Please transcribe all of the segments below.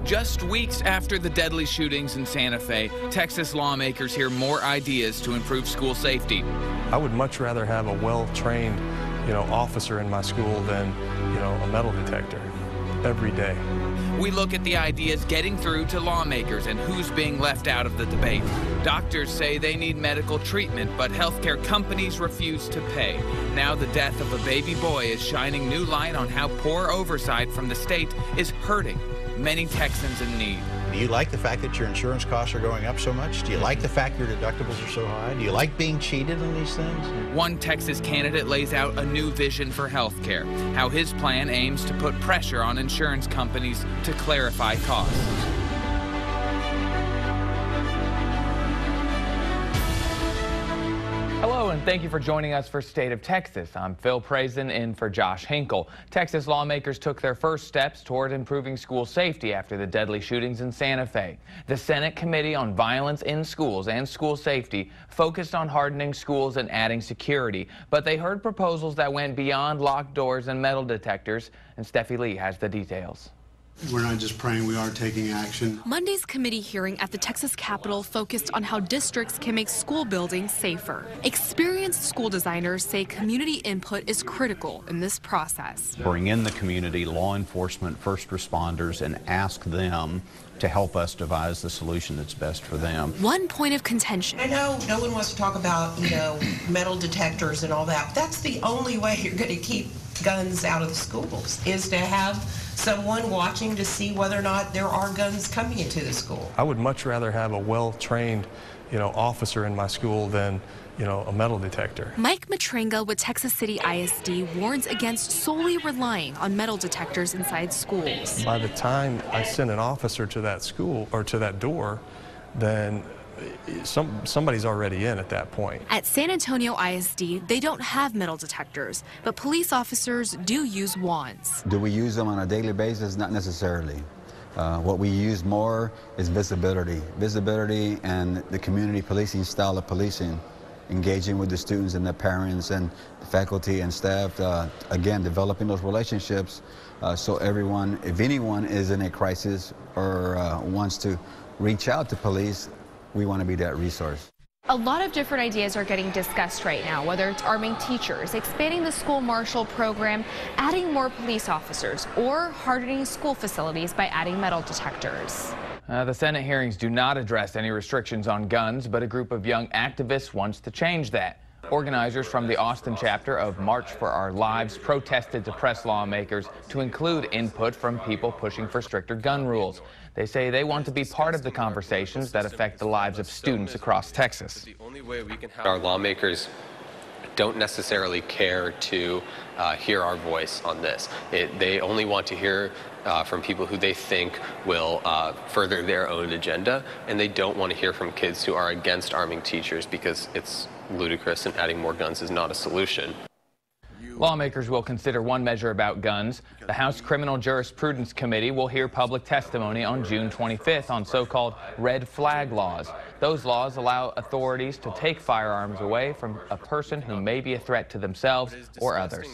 Just weeks after the deadly shootings in Santa Fe, Texas lawmakers hear more ideas to improve school safety. I would much rather have a well-trained, officer in my school than, a metal detector every day. We look at the ideas getting through to lawmakers and who's being left out of the debate. Doctors say they need medical treatment, but healthcare companies refuse to pay. Now the death of a baby boy is shining new light on how poor oversight from the state is hurting many Texans in need. Do you like the fact that your insurance costs are going up so much? Do you like the fact your deductibles are so high? Do you like being cheated on these things? One Texas candidate lays out a new vision for health care, how his plan aims to put pressure on insurance companies to clarify costs. Hello, and thank you for joining us for State of Texas. I'm Phil Prazen in for Josh Hinkle. Texas lawmakers took their first steps toward improving school safety after the deadly shootings in Santa Fe. The Senate Committee on Violence in Schools and School Safety focused on hardening schools and adding security, but they heard proposals that went beyond locked doors and metal detectors, and Steffi Lee has the details. We're not just praying, we are taking action. Monday's committee hearing at the Texas Capitol focused on how districts can make school buildings safer. Experienced school designers say community input is critical in this process. Bring in the community, law enforcement, first responders, and ask them to help us devise the solution that's best for them. One point of contention. I know no one wants to talk about, metal detectors and all that. That's the only way you're going to keep guns out of the schools, is to have someone watching to see whether or not there are guns coming into the school. I would much rather have a well-trained, officer in my school than, a metal detector. Mike Matrenga with Texas City ISD warns against solely relying on metal detectors inside schools. By the time I send an officer to that school or to that door, then somebody's already in at that point. At San Antonio ISD, they don't have metal detectors, but police officers do use wands. Do we use them on a daily basis? Not necessarily. What we use more is visibility. Visibility and the community policing style of policing, engaging with the students and their parents and the faculty and staff, again, developing those relationships so everyone, if anyone is in a crisis or wants to reach out to police, we want to be that resource. A lot of different ideas are getting discussed right now, whether it's arming teachers, expanding the school marshal program, adding more police officers, or hardening school facilities by adding metal detectors. The Senate hearings do not address any restrictions on guns, but a group of young activists wants to change that. Organizers from the Austin chapter of March for Our Lives protested to press lawmakers to include input from people pushing for stricter gun rules. They say they want to be part of the conversations that affect the lives of students across Texas. Our lawmakers don't necessarily care to hear our voice on this. They only want to hear from people who they think will further their own agenda, and they don't want to hear from kids who are against arming teachers because it's ludicrous and adding more guns is not a solution. Lawmakers will consider one measure about guns. The House Criminal Jurisprudence Committee will hear public testimony on June 25th on so-called red flag laws. Those laws allow authorities to take firearms away from a person who may be a threat to themselves or others.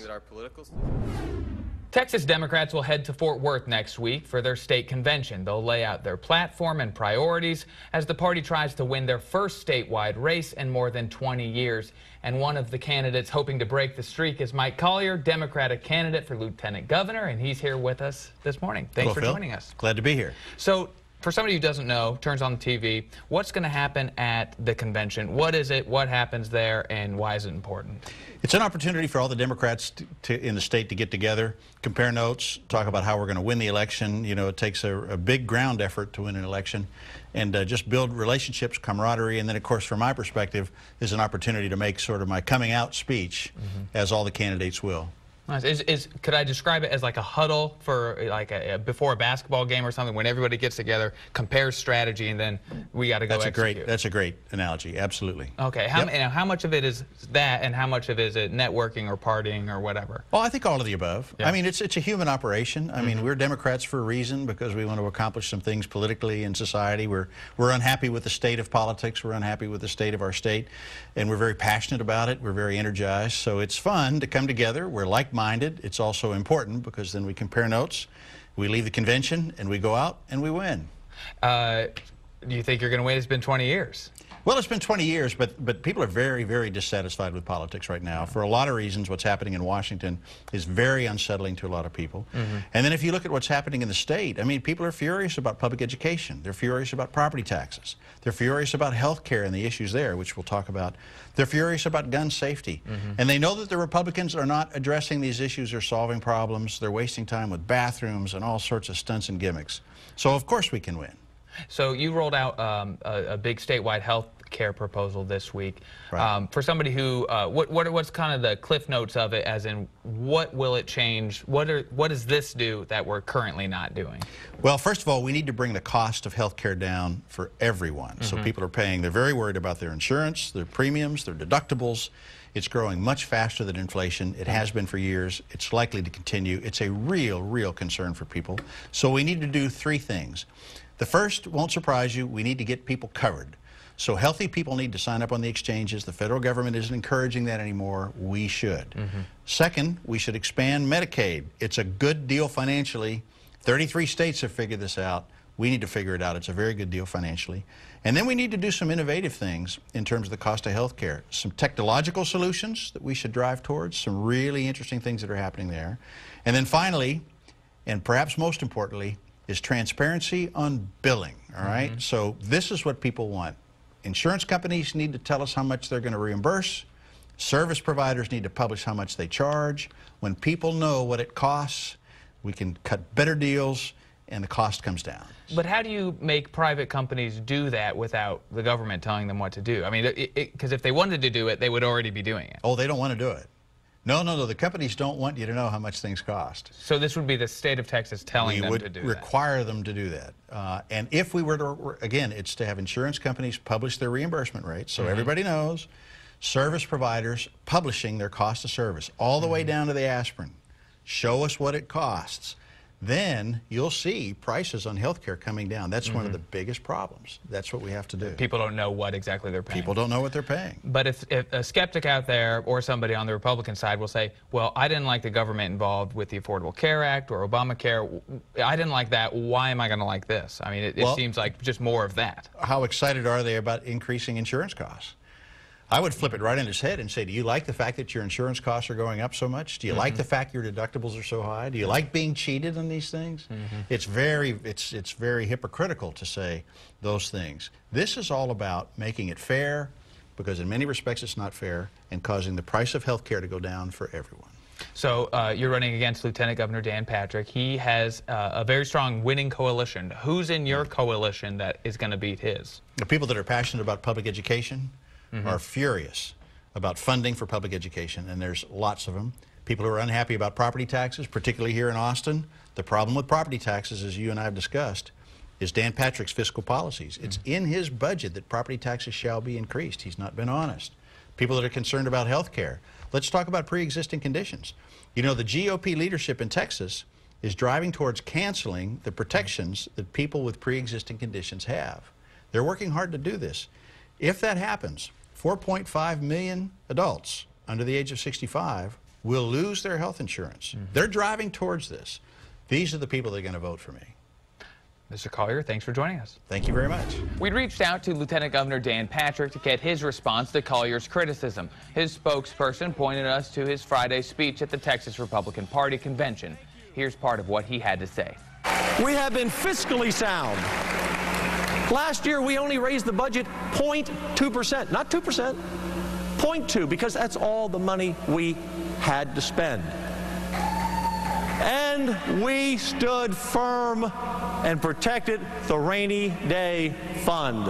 Texas Democrats will head to Fort Worth next week for their state convention. They'll lay out their platform and priorities as the party tries to win their first statewide race in more than 20 years. And one of the candidates hoping to break the streak is Mike Collier, Democratic candidate for lieutenant governor, and he's here with us this morning. Thanks for joining us. Glad to be here. So, for somebody who doesn't know, turns on the TV, what's going to happen at the convention? What is it? What happens there? And why is it important? It's an opportunity for all the Democrats in the state to get together, compare notes, talk about how we're going to win the election. It takes a big ground effort to win an election, and just build relationships, camaraderie, and then, of course, from my perspective, is an opportunity to make sort of my coming out speech, as all the candidates will. Nice. Could I describe it as like a huddle for like before a basketball game or something, when everybody gets together, compares strategy, and then we got to go execute? That's a great analogy. Absolutely. Okay. How much of it is that, and how much of it is it networking or partying or whatever? Well, I think all of the above. Yeah. I mean, it's a human operation. I mean, we're Democrats for a reason, because we want to accomplish some things politically in society. We're unhappy with the state of politics. We're unhappy with the state of our state, and we're very passionate about it. We're very energized. So it's fun to come together. We're like like-minded. It's also important because then we compare notes, we leave the convention, and we go out and we win. Do you think you're going to win? It's been 20 years. Well, it's been 20 years, but people are very, very dissatisfied with politics right now. For a lot of reasons, what's happening in Washington is very unsettling to a lot of people. And then if you look at what's happening in the state, I mean, people are furious about public education. They're furious about property taxes. They're furious about health care and the issues there, which we'll talk about. They're furious about gun safety. And they know that the Republicans are not addressing these issues or solving problems. They're wasting time with bathrooms and all sorts of stunts and gimmicks. So, of course, we can win. So you rolled out a big statewide health care proposal this week. Right. For somebody who, what's kind of the cliff notes of it, as in what will it change? What does this do that we're currently not doing? Well, first of all, we need to bring the cost of health care down for everyone. So people are paying, they're very worried about their insurance, their premiums, their deductibles. It's growing much faster than inflation. It has been for years. It's likely to continue. It's a real concern for people. So we need to do three things. The first won't surprise you. We need to get people covered. So healthy people need to sign up on the exchanges. The federal government isn't encouraging that anymore. We should. Second, we should expand Medicaid. It's a good deal financially. 33 states have figured this out. We need to figure it out. It's a very good deal financially. And then we need to do some innovative things in terms of the cost of health care. Some technological solutions that we should drive towards, some really interesting things that are happening there. And then finally, and perhaps most importantly, is transparency on billing, all right? So this is what people want. Insurance companies need to tell us how much they're going to reimburse. Service providers need to publish how much they charge. When people know what it costs, we can cut better deals and the cost comes down. But how do you make private companies do that without the government telling them what to do? I mean, because if they wanted to do it, they would already be doing it. Oh, they don't want to do it. No, the companies don't want you to know how much things cost. So this would be the state of Texas telling them to do that? We would require them to do that. And if we were to, again, it's to have insurance companies publish their reimbursement rates so everybody knows, service providers publishing their cost of service, all the way down to the aspirin. Show us what it costs. Then you'll see prices on health care coming down. That's one of the biggest problems. That's what we have to do. People don't know what exactly they're paying. People don't know what they're paying. But if a skeptic out there or somebody on the Republican side will say, well, I didn't like the government involved with the Affordable Care Act or Obamacare. I didn't like that. Why am I going to like this? I mean, it seems like just more of that. How excited are they about increasing insurance costs? I would flip it right on his head and say, do you like the fact that your insurance costs are going up so much? Do you like the fact your deductibles are so high? Do you like being cheated on these things? It's very hypocritical to say those things. This is all about making it fair, because in many respects it's not fair, and causing the price of health care to go down for everyone. So you're running against Lieutenant Governor Dan Patrick. He has a very strong winning coalition. Who's in your coalition that is going to beat his? The people that are passionate about public education are furious about funding for public education, and there's lots of them. People who are unhappy about property taxes, particularly here in Austin. The problem with property taxes, as you and I have discussed, is Dan Patrick's fiscal policies. It's in his budget that property taxes shall be increased. He's not been honest. People that are concerned about health care. Let's talk about pre-existing conditions. You know, the GOP leadership in Texas is driving towards canceling the protections that people with pre-existing conditions have. They're working hard to do this. If that happens, 4.5 million adults under the age of 65 will lose their health insurance. They're driving towards this. These are the people that are going to vote for me. Mr. Collier, thanks for joining us. Thank you very much. We reached out to Lieutenant Governor Dan Patrick to get his response to Collier's criticism. His spokesperson pointed us to his Friday speech at the Texas Republican Party convention. Here's part of what he had to say. We have been fiscally sound. Last year, we only raised the budget 0.2%, not 2%, 0.2, because that's all the money we had to spend. And we stood firm and protected the rainy day fund.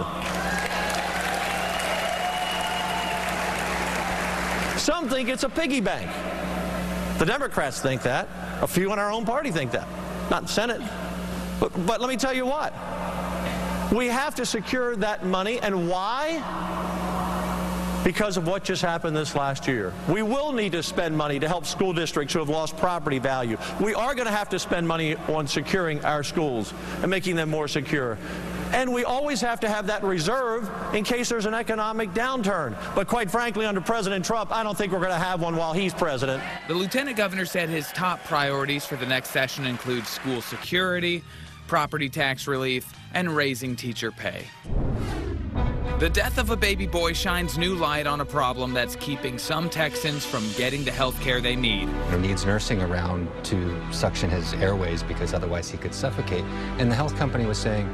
Some think it's a piggy bank. The Democrats think that. A few in our own party think that. Not in the Senate. But let me tell you what. We have to secure that money. And why? Because of what just happened this last year. We will need to spend money to help school districts who have lost property value. We are going to have to spend money on securing our schools and making them more secure. And we always have to have that reserve in case there's an economic downturn. But quite frankly, under President Trump, I don't think we're going to have one while he's president. The lieutenant governor said his top priorities for the next session include school security, property tax relief, and raising teacher pay. The death of a baby boy shines new light on a problem that's keeping some Texans from getting the health care they need. He needs nursing around to suction his airways because otherwise he could suffocate. And the health company was saying,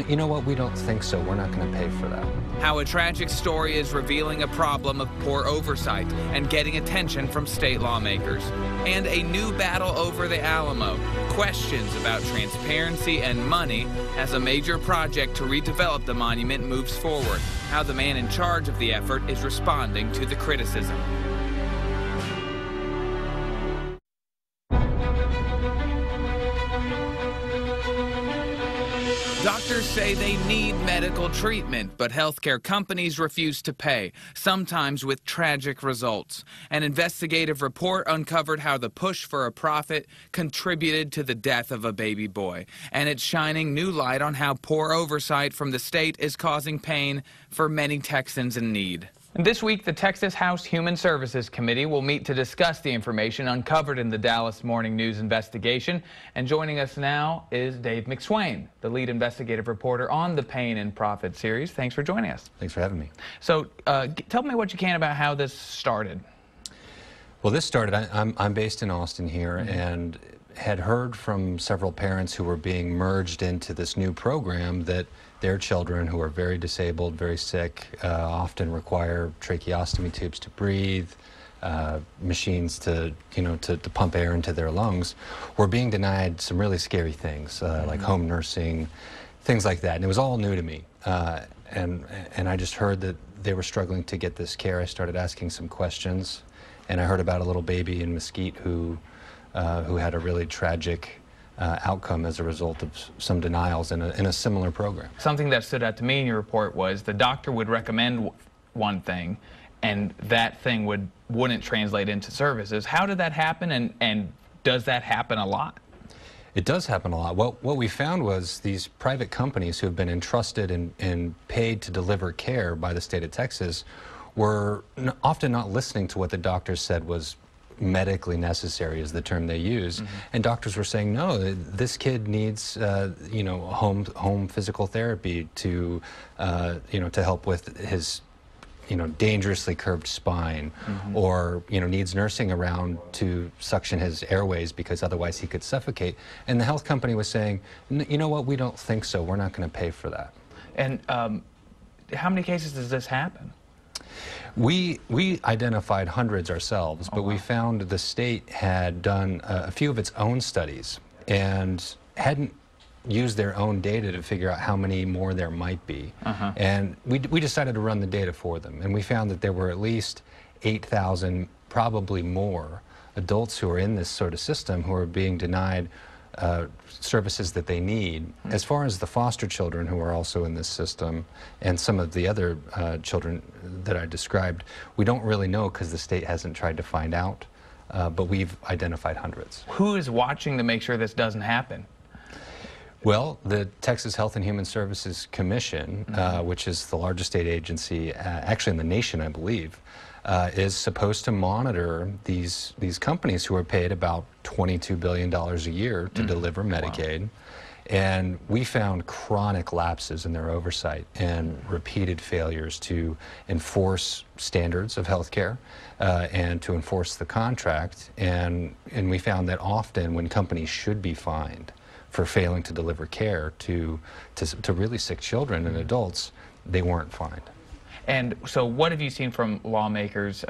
you know what, we don't think so. We're not going to pay for that. How a tragic story is revealing a problem of poor oversight and getting attention from state lawmakers. And a new battle over the Alamo. Questions about transparency and money as a major project to redevelop the monument moves forward. How the man in charge of the effort is responding to the criticism. Doctors say they need medical treatment, but healthcare companies refuse to pay, sometimes with tragic results. An investigative report uncovered how the push for a profit contributed to the death of a baby boy, and it's shining new light on how poor oversight from the state is causing pain for many Texans in need. This week, the Texas House Human Services Committee will meet to discuss the information uncovered in the Dallas Morning News investigation. And joining us now is Dave McSwain, the lead investigative reporter on the Pain and Profit series. Thanks for joining us. Thanks for having me. So tell me what you can about how this started. Well, this started, I'm based in Austin here, and had heard from several parents who were being merged into this new program that their children, who are very disabled, very sick, often require tracheostomy tubes to breathe, machines to pump air into their lungs, were being denied some really scary things, like home nursing, things like that. And it was all new to me. And I just heard that they were struggling to get this care. I started asking some questions, and I heard about a little baby in Mesquite who had a really tragic outcome as a result of some denials in a similar program. Something that stood out to me in your report was the doctor would recommend one thing, and that thing wouldn't translate into services. How did that happen, and does that happen a lot? It does happen a lot. What we found was these private companies who have been entrusted and paid to deliver care by the state of Texas were often not listening to what the doctors said was medically necessary, is the term they use. And doctors were saying, no, this kid needs home physical therapy to to help with his dangerously curved spine, or needs nursing around to suction his airways because otherwise he could suffocate. And the health company was saying, you know what, we don't think so. We're not going to pay for that. And how many cases does this happen? We identified hundreds ourselves, but we found the state had done a few of its own studies and hadn't used their own data to figure out how many more there might be. And we decided to run the data for them, and we found that there were at least 8,000, probably more, adults who are in this sort of system who are being denied services that they need. As far as the foster children who are also in this system and some of the other children that I described, we don't really know because the state hasn't tried to find out, but we've identified hundreds. Who is watching to make sure this doesn't happen? Well, the Texas Health and Human Services Commission, which is the largest state agency, actually in the nation, I believe, is supposed to monitor these companies who are paid about $22 billion a year to deliver Medicaid. Wow. And we found chronic lapses in their oversight and repeated failures to enforce standards of health care and to enforce the contract. And we found that often when companies should be fined for failing to deliver care to really sick children and adults, they weren't fined. And so what have you seen from lawmakers?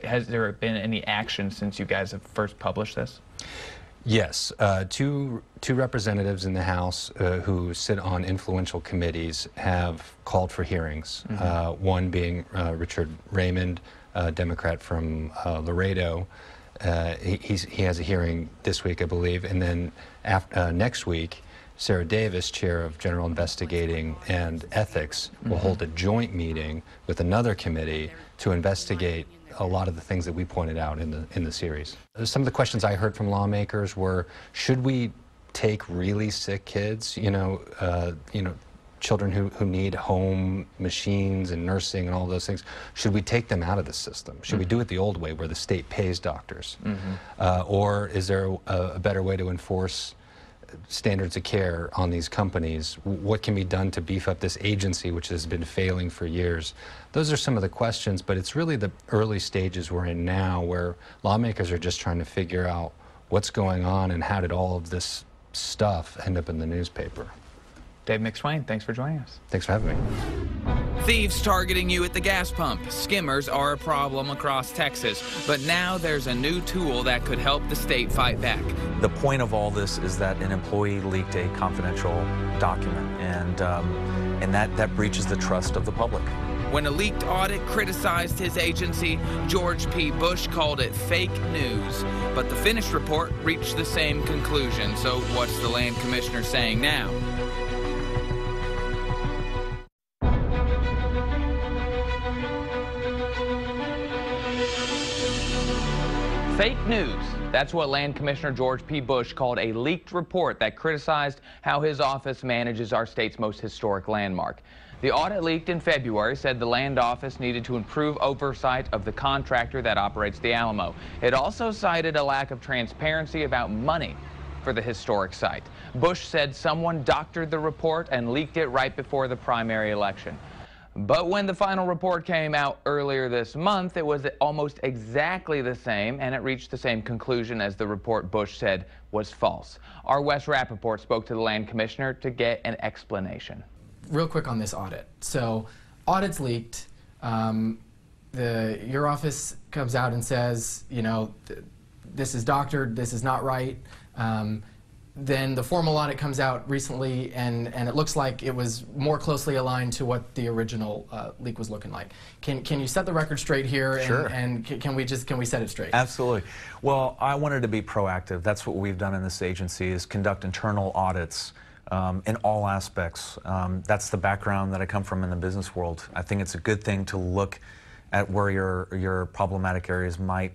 Has there been any action since you guys have first published this? Yes. Two representatives in the House who sit on influential committees have called for hearings. One being Richard Raymond, a Democrat from Laredo. He has a hearing this week, I believe, and then next week, Sarah Davis, chair of General Investigating and Ethics, will hold a joint meeting with another committee to investigate a lot of the things that we pointed out in the series. Some of the questions I heard from lawmakers were, should we take really sick kids, children who need home machines and nursing and all those things, should we take them out of the system? Should we do it the old way where the state pays doctors? Or is there a better way to enforce standards of care on these companies? What can be done to beef up this agency which has been failing for years? Those are some of the questions, but it's really the early stages we're in now where lawmakers are just trying to figure out what's going on and how did all of this stuff end up in the newspaper. Dave McSwain, thanks for joining us. Thanks for having me. Thieves targeting you at the gas pump. Skimmers are a problem across Texas, but now there's a new tool that could help the state fight back. The point of all this is that an employee leaked a confidential document, and that breaches the trust of the public. When a leaked audit criticized his agency, George P. Bush called it fake news. But the finished report reached the same conclusion. So what's the land commissioner saying now? Fake news. That's what Land Commissioner George P. Bush called a leaked report that criticized how his office manages our state's most historic landmark. The audit leaked in February said the land office needed to improve oversight of the contractor that operates the Alamo. It also cited a lack of transparency about money for the historic site. Bush said someone doctored the report and leaked it right before the primary election. But when the final report came out earlier this month, it was almost exactly the same, and it reached the same conclusion as the report Bush said was false. Our Wes Rappaport spoke to the land commissioner to get an explanation. Real quick on this audit. So, audit's leaked. Your office comes out and says, you know, this is doctored, this is not right. Then the formal audit comes out recently, and it looks like it was more closely aligned to what the original leak was looking like. Can you set the record straight here? And, Sure. And can we set it straight? Absolutely. Well, I wanted to be proactive. That's what we've done in this agency, is conduct internal audits in all aspects. That's the background that I come from in the business world. I think it's a good thing to look at where your problematic areas might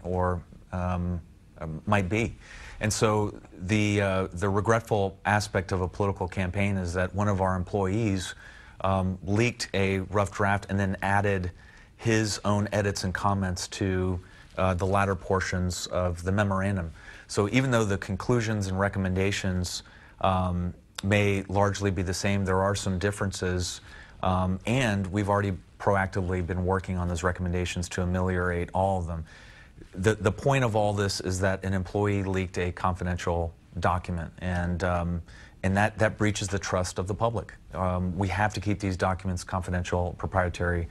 be. And so the regretful aspect of a political campaign is that one of our employees leaked a rough draft and then added his own edits and comments to the latter portions of the memorandum. So even though the conclusions and recommendations may largely be the same, there are some differences, and we've already proactively been working on those recommendations to ameliorate all of them. The point of all this is that an employee leaked a confidential document, and that breaches the trust of the public. We have to keep these documents confidential, proprietary,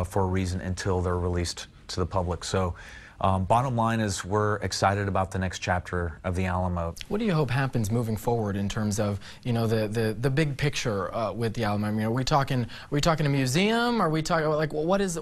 for a reason until they're released to the public. So bottom line is we're excited about the next chapter of the Alamo. What do you hope happens moving forward in terms of, you know, the big picture with the Alamo? I mean, are we talking a museum? Are we talking, like, what is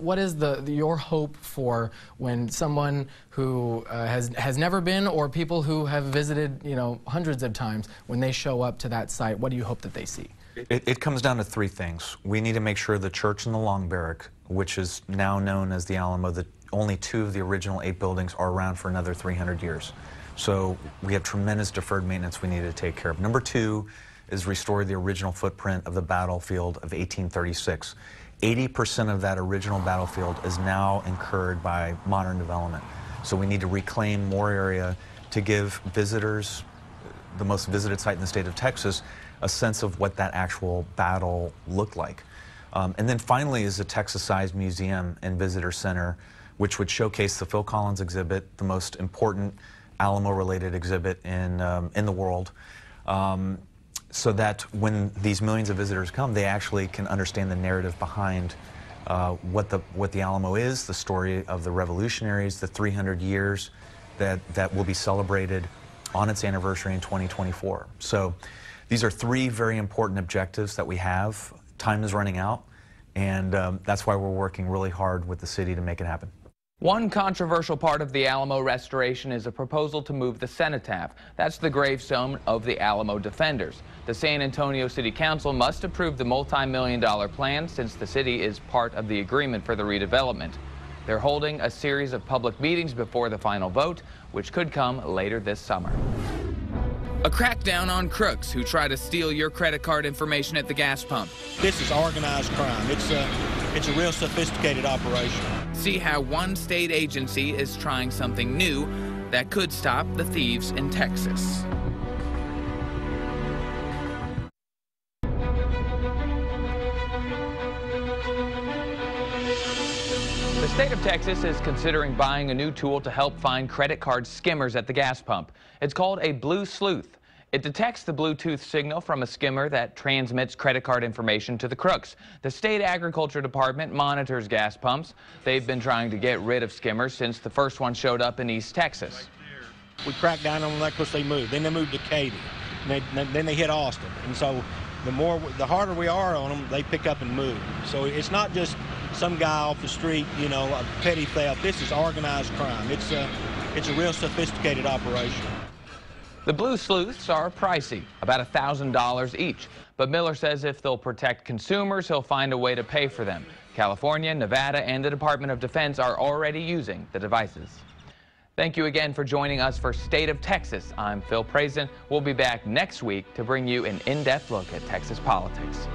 your hope for when someone who has never been, or people who have visited, you know, hundreds of times, when they show up to that site, what do you hope that they see? It comes down to three things. We need to make sure the church and the Long Barrack, which is now known as the Alamo, that only 2 of the original 8 buildings are around for another 300 years. So we have tremendous deferred maintenance we need to take care of. Number 2 is restore the original footprint of the battlefield of 1836. 80% of that original battlefield is now incurred by modern development. So we need to reclaim more area to give visitors, the most visited site in the state of Texas, a sense of what that actual battle looked like. And then finally is a Texas-sized museum and visitor center, which would showcase the Phil Collins exhibit, the most important Alamo-related exhibit in the world, so that when these millions of visitors come, they actually can understand the narrative behind what the Alamo is, the story of the revolutionaries, the 300 years that will be celebrated on its anniversary in 2024. So these are 3 very important objectives that we have. Time is running out, and that's why we're working really hard with the city to make it happen. One controversial part of the Alamo restoration is a proposal to move the cenotaph. That's the gravestone of the Alamo defenders. The San Antonio City Council must approve the multi-million-dollar plan since the city is part of the agreement for the redevelopment. They're holding a series of public meetings before the final vote, which could come later this summer. A crackdown on crooks who try to steal your credit card information at the gas pump. This is organized crime. It's a real sophisticated operation. See how one state agency is trying something new that could stop the thieves in Texas. The state of Texas is considering buying a new tool to help find credit card skimmers at the gas pump. It's called a blue sleuth. It detects the Bluetooth signal from a skimmer that transmits credit card information to the crooks. The state agriculture department monitors gas pumps. They've been trying to get rid of skimmers since the first one showed up in East Texas. We cracked down on that because they moved. Then they moved to Katy. Then they hit Austin. And so the harder we are on them, they pick up and move. So it's not just some guy off the street, you know, a petty theft. This is organized crime. It's a real sophisticated operation. The blue sleuths are pricey, about $1,000 each. But Miller says if they'll protect consumers, he'll find a way to pay for them. California, Nevada, and the Department of Defense are already using the devices. Thank you again for joining us for State of Texas. I'm Phil Prazen. We'll be back next week to bring you an in-depth look at Texas politics.